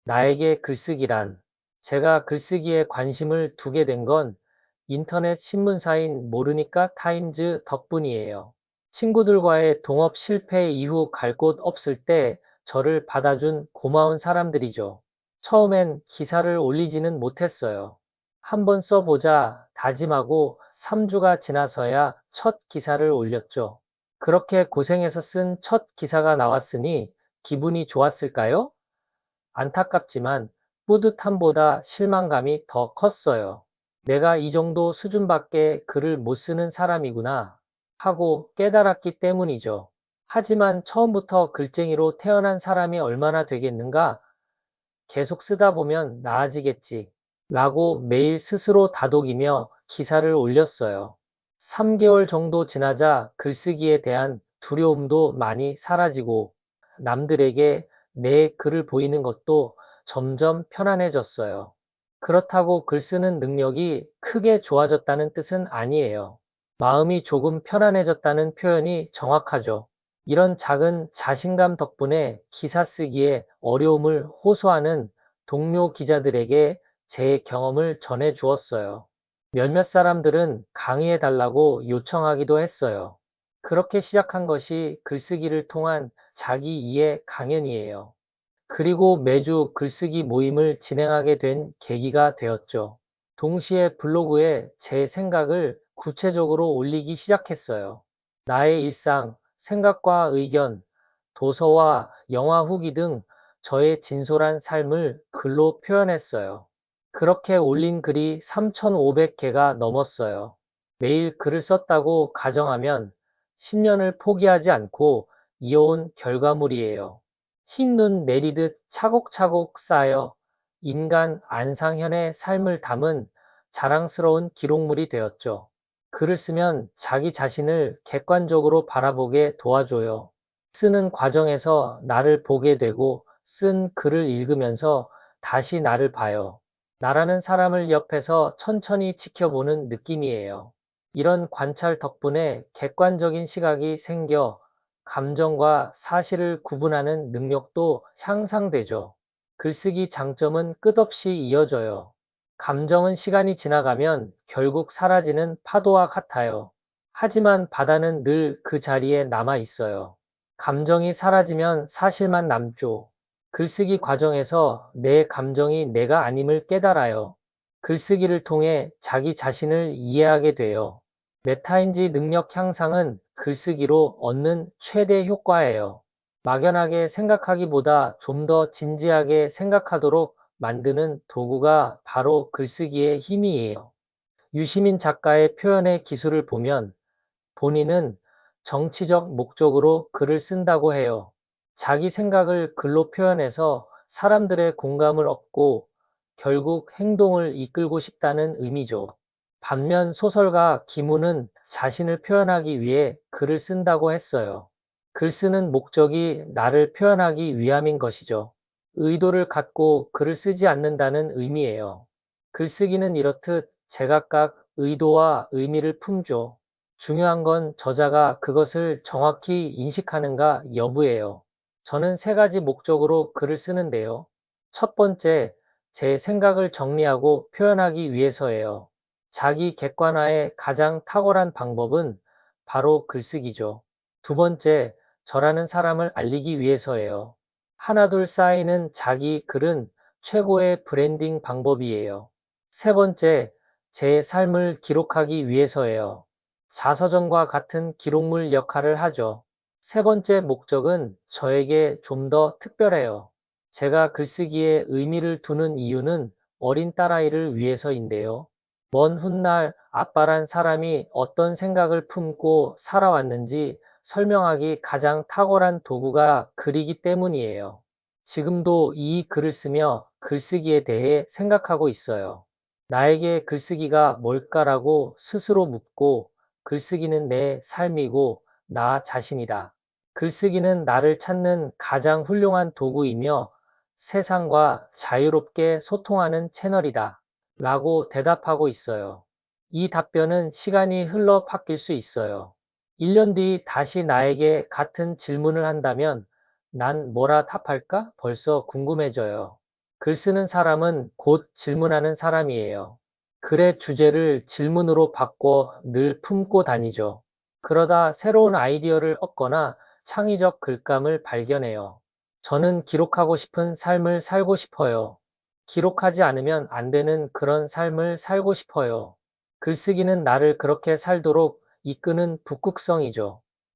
나에게 글쓰기란. 제가 글쓰기에 관심을 두게 된 건 인터넷 신문사인 모르니까 타임즈 덕분이에요. 친구들과의 동업 실패 이후 갈 곳 없을 때 저를 받아준 고마운 사람들이죠. 처음엔 기사를 올리지는 못했어요. 한번 써보자 다짐하고 3주가 지나서야 첫 기사를 올렸죠. 그렇게 고생해서 쓴 첫 기사가 나왔으니 기분이 좋았을까요? 안타깝지만 뿌듯함보다 실망감이 더 컸어요. 내가 이 정도 수준밖에 글을 못 쓰는 사람이구나 하고 깨달았기 때문이죠. 하지만 처음부터 글쟁이로 태어난 사람이 얼마나 되겠는가? 계속 쓰다 보면 나아지겠지. 라고 매일 스스로 다독이며 기사를 올렸어요. 3개월 정도 지나자 글쓰기에 대한 두려움도 많이 사라지고 남들에게 내 글을 보이는 것도 점점 편안해졌어요. 그렇다고 글 쓰는 능력이 크게 좋아졌다는 뜻은 아니에요. 마음이 조금 편안해졌다는 표현이 정확하죠. 이런 작은 자신감 덕분에 기사 쓰기에 어려움을 호소하는 동료 기자들에게 제 경험을 전해 주었어요. 몇몇 사람들은 강의해달라고 요청하기도 했어요. 그렇게 시작한 것이 글쓰기를 통한 자기 이해 강연이에요. 그리고 매주 글쓰기 모임을 진행하게 된 계기가 되었죠. 동시에 블로그에 제 생각을 구체적으로 올리기 시작했어요. 나의 일상, 생각과 의견, 도서와 영화 후기 등 저의 진솔한 삶을 글로 표현했어요. 그렇게 올린 글이 3,500개가 넘었어요. 매일 글을 썼다고 가정하면 10년을 포기하지 않고 이어온 결과물이에요. 흰 눈 내리듯 차곡차곡 쌓여 인간 안상현의 삶을 담은 자랑스러운 기록물이 되었죠. 글을 쓰면 자기 자신을 객관적으로 바라보게 도와줘요. 쓰는 과정에서 나를 보게 되고 쓴 글을 읽으면서 다시 나를 봐요. 나라는 사람을 옆에서 천천히 지켜보는 느낌이에요. 이런 관찰 덕분에 객관적인 시각이 생겨 감정과 사실을 구분하는 능력도 향상되죠. 글쓰기 장점은 끝없이 이어져요. 감정은 시간이 지나가면 결국 사라지는 파도와 같아요. 하지만 바다는 늘 그 자리에 남아 있어요. 감정이 사라지면 사실만 남죠. 글쓰기 과정에서 내 감정이 내가 아님을 깨달아요. 글쓰기를 통해 자기 자신을 이해하게 돼요. 메타인지 능력 향상은 글쓰기로 얻는 최대 효과예요. 막연하게 생각하기보다 좀 더 진지하게 생각하도록 만드는 도구가 바로 글쓰기의 힘이에요. 유시민 작가의 표현의 기술을 보면 본인은 정치적 목적으로 글을 쓴다고 해요. 자기 생각을 글로 표현해서 사람들의 공감을 얻고 결국 행동을 이끌고 싶다는 의미죠. 반면 소설가 김우는 자신을 표현하기 위해 글을 쓴다고 했어요. 글 쓰는 목적이 나를 표현하기 위함인 것이죠. 의도를 갖고 글을 쓰지 않는다는 의미예요. 글쓰기는 이렇듯 제각각 의도와 의미를 품죠. 중요한 건 저자가 그것을 정확히 인식하는가 여부예요. 저는 세 가지 목적으로 글을 쓰는데요. 첫 번째, 제 생각을 정리하고 표현하기 위해서예요. 자기 객관화의 가장 탁월한 방법은 바로 글쓰기죠. 두 번째, 저라는 사람을 알리기 위해서예요. 하나둘 쌓이는 자기 글은 최고의 브랜딩 방법이에요. 세 번째, 제 삶을 기록하기 위해서예요. 자서전과 같은 기록물 역할을 하죠. 세 번째 목적은 저에게 좀 더 특별해요. 제가 글쓰기에 의미를 두는 이유는 어린 딸아이를 위해서인데요. 먼 훗날 아빠란 사람이 어떤 생각을 품고 살아왔는지 설명하기 가장 탁월한 도구가 글이기 때문이에요. 지금도 이 글을 쓰며 글쓰기에 대해 생각하고 있어요. 나에게 글쓰기가 뭘까라고 스스로 묻고 글쓰기는 내 삶이고 나 자신이다. 글쓰기는 나를 찾는 가장 훌륭한 도구이며 세상과 자유롭게 소통하는 채널이다. 라고 대답하고 있어요. 이 답변은 시간이 흘러 바뀔 수 있어요. 1년 뒤 다시 나에게 같은 질문을 한다면 난 뭐라 답할까? 벌써 궁금해져요. 글 쓰는 사람은 곧 질문하는 사람이에요. 글의 주제를 질문으로 바꿔 늘 품고 다니죠. 그러다 새로운 아이디어를 얻거나 창의적 글감을 발견해요. 저는 기록하고 싶은 삶을 살고 싶어요. 기록하지 않으면 안 되는 그런 삶을 살고 싶어요. 글쓰기는 나를 그렇게 살도록 이끄는 북극성이죠.